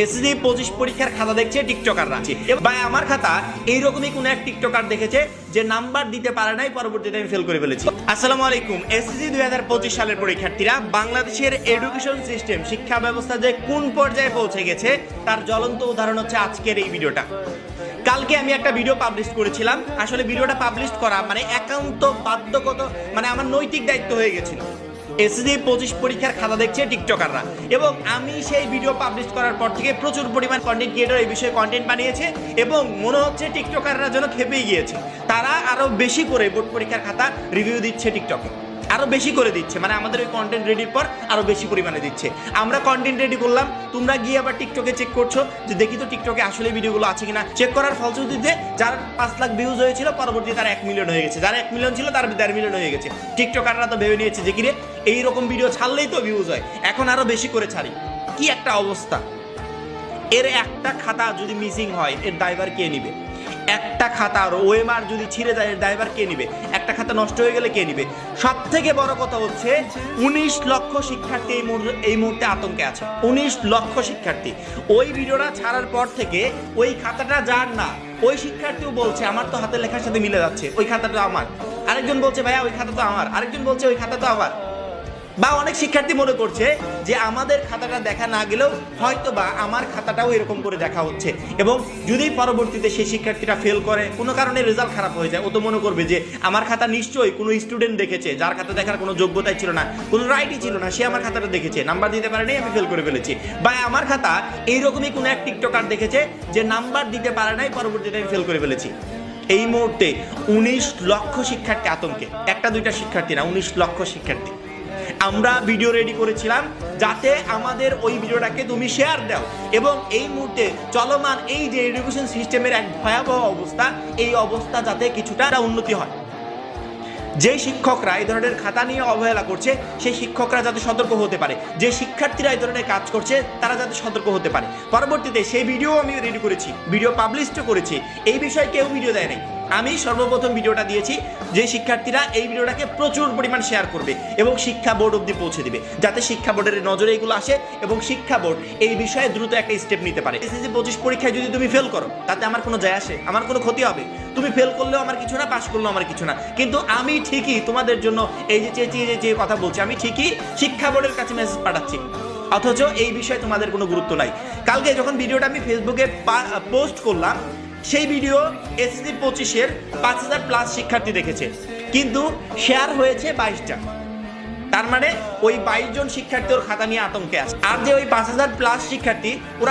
SSC 25 পরীক্ষার খাতা দেখছে টিকটকাররা। ভাই আমার খাতা এইরকমই কোন এক টিকটকার দেখেছে যে নাম্বার দিতে পারে নাই, পরবর্তীতে আমি ফেল করে ফেলেছি। আসসালামু আলাইকুম। এসএসসি 2025 সালের পরীক্ষার্থীরা, বাংলাদেশের এডুকেশন সিস্টেম, শিক্ষা ব্যবস্থা যে কোন পর্যায়ে পৌঁছে গেছে তার জ্বলন্ত উদাহরণ হচ্ছে আজকের এই ভিডিওটা। কালকে আমি একটা ভিডিও পাবলিশ করেছিলাম। আসলে ভিডিওটা পাবলিশ করা মানে একান্ত বাধ্যগত, মানে আমার নৈতিক দায়িত্ব হয়ে গেছিল। এসএসসি 25 পরীক্ষার খাতা দেখছে টিকটকাররা, এবং আমি সেই ভিডিও পাবলিশ করার পর থেকে প্রচুর পরিমাণ কন্টেন্ট ক্রিয়েটর এই বিষয়ে কন্টেন্ট বানিয়েছে, এবং মনে হচ্ছে টিকটকাররা যেন খেপেই গিয়েছে। তারা আরো বেশি করে বোর্ড পরীক্ষার খাতা রিভিউ দিচ্ছে টিকটকে, আরো বেশি করে দিচ্ছে, মানে আমাদের ওই কন্টেন্ট রেডির পর আরো বেশি পরিমাণে দিচ্ছে। আমরা কন্টেন্ট রেডি করলাম, তোমরা গিয়ে আবার টিকটকে চেক করছো যে দেখি তো টিকটকে আসলে ভিডিওগুলো আছে কিনা। চেক করার ফলশ্রুতিতে যার 5 লাখ ভিউজ হয়েছিল, পরবর্তীতে তার 1 মিলিয়ন হয়ে গেছে, যার 1 মিলিয়ন ছিল তার 1.5 মিলিয়ন হয়ে গেছে। টিকটকাররা তো ভেবে নিয়েছে যে কিরে এইরকম ভিডিও ছাড়লেই তো ভিউজ হয়, এখন আরো বেশি করে ছাড়ি। কি একটা অবস্থা! এর একটা খাতা যদি মিসিং হয় এর দায়ভার কে নিবে? একটা খাতার ওএমআর যদি ছিঁড়ে যায় এর দায়ভার কে নিবে? একটা খাতা নষ্ট হয়ে গেলে কে নিবে? সব থেকে বড় কথা হচ্ছে 19 লক্ষ শিক্ষার্থী এই মুহূর্তে আতঙ্কে আছে। 19 লক্ষ শিক্ষার্থী। ওই ভিডিওটা ছাড়ার পর থেকে ওই খাতাটা যার না, ওই শিক্ষার্থীও বলছে আমার তো হাতের লেখার সাথে মিলে যাচ্ছে, ওই খাতাটা আমার। আরেকজন বলছে ভাইয়া ওই খাতা তো আমার, আরেকজন বলছে ওই খাতা তো আমার। বা অনেক শিক্ষার্থী মনে করছে যে আমাদের খাতাটা দেখা না গেলেও হয়তো বা আমার খাতাটাও এরকম করে দেখা হচ্ছে, এবং যদি পরবর্তীতে সেই শিক্ষার্থীরা ফেল করে, কোনো কারণে রেজাল্ট খারাপ হয়ে যায়, ও তো মনে করবে যে আমার খাতা নিশ্চয়ই কোনো স্টুডেন্ট দেখেছে যার খাতা দেখার কোনো যোগ্যতাই ছিল না, কোনো রাইটই ছিল না, সে আমার খাতাটা দেখেছে, নাম্বার দিতে পারেনি, আমি ফেল করে ফেলেছি। বা আমার খাতা এইরকমই কোনো এক টিকটকার দেখেছে যে নাম্বার দিতে পারে নাই, পরবর্তীতে আমি ফেল করে ফেলেছি। এই মুহূর্তে 19 লক্ষ শিক্ষার্থী আতঙ্কে, একটা দুইটা শিক্ষার্থী না, 19 লক্ষ শিক্ষার্থী। আমরা ভিডিও রেডি করেছিলাম যাতে আমাদের ওই ভিডিওটাকে তুমি শেয়ার দাও, এবং এই মুহূর্তে চলমান এই যে এডুকেশন সিস্টেমের এক ভয়াবহ অবস্থা, এই অবস্থা যাতে কিছুটা উন্নতি হয়। যে শিক্ষকরা এই ধরনের খাতা নিয়ে অবহেলা করছে সেই শিক্ষকরা যাতে সতর্ক হতে পারে, যে শিক্ষার্থীরা এই ধরনের কাজ করছে তারা যাতে সতর্ক হতে পারে। পরবর্তীতে সেই ভিডিও আমি রেডি করেছি, ভিডিও পাবলিশও করেছি। এই বিষয়ে কেউ ভিডিও দেয় নাই, আমি সর্বপ্রথম ভিডিওটা দিয়েছি, যে শিক্ষার্থীরা এই ভিডিওটাকে প্রচুর পরিমাণ শেয়ার করবে এবং শিক্ষা বোর্ড অবধি পৌঁছে দিবে, যাতে শিক্ষা বোর্ডের নজরে এগুলো আসে এবং শিক্ষা বোর্ড এই বিষয়ে দ্রুত একটা স্টেপ নিতে পারে। এসএসসি 25 পরীক্ষায় যদি তুমি ফেল করো তাতে আমার কোনো যায় আসে, আমার কোনো ক্ষতি হবে? তুমি ফেল করলেও আমার কিছু না, পাস করলেও আমার কিছু না, কিন্তু আমি ঠিকই তোমাদের জন্য এই যে চেঁচিয়ে কথা বলছি, আমি ঠিকই শিক্ষা বোর্ডের কাছে মেসেজ পাঠাচ্ছি, অথচ এই বিষয়ে তোমাদের কোনো গুরুত্ব নাই। কালকে যখন ভিডিওটা আমি ফেসবুকে পোস্ট করলাম, সেই ভিডিও এসএসসি 25-এর 5000+ শিক্ষার্থী দেখেছে, কিন্তু শেয়ার হয়েছে 22টা। তার মানে ওই 22 জন শিক্ষার্থী ওর খাতা নিয়ে আতঙ্কে আছে। আর যে ওই 5000+ শিক্ষার্থী, ওরা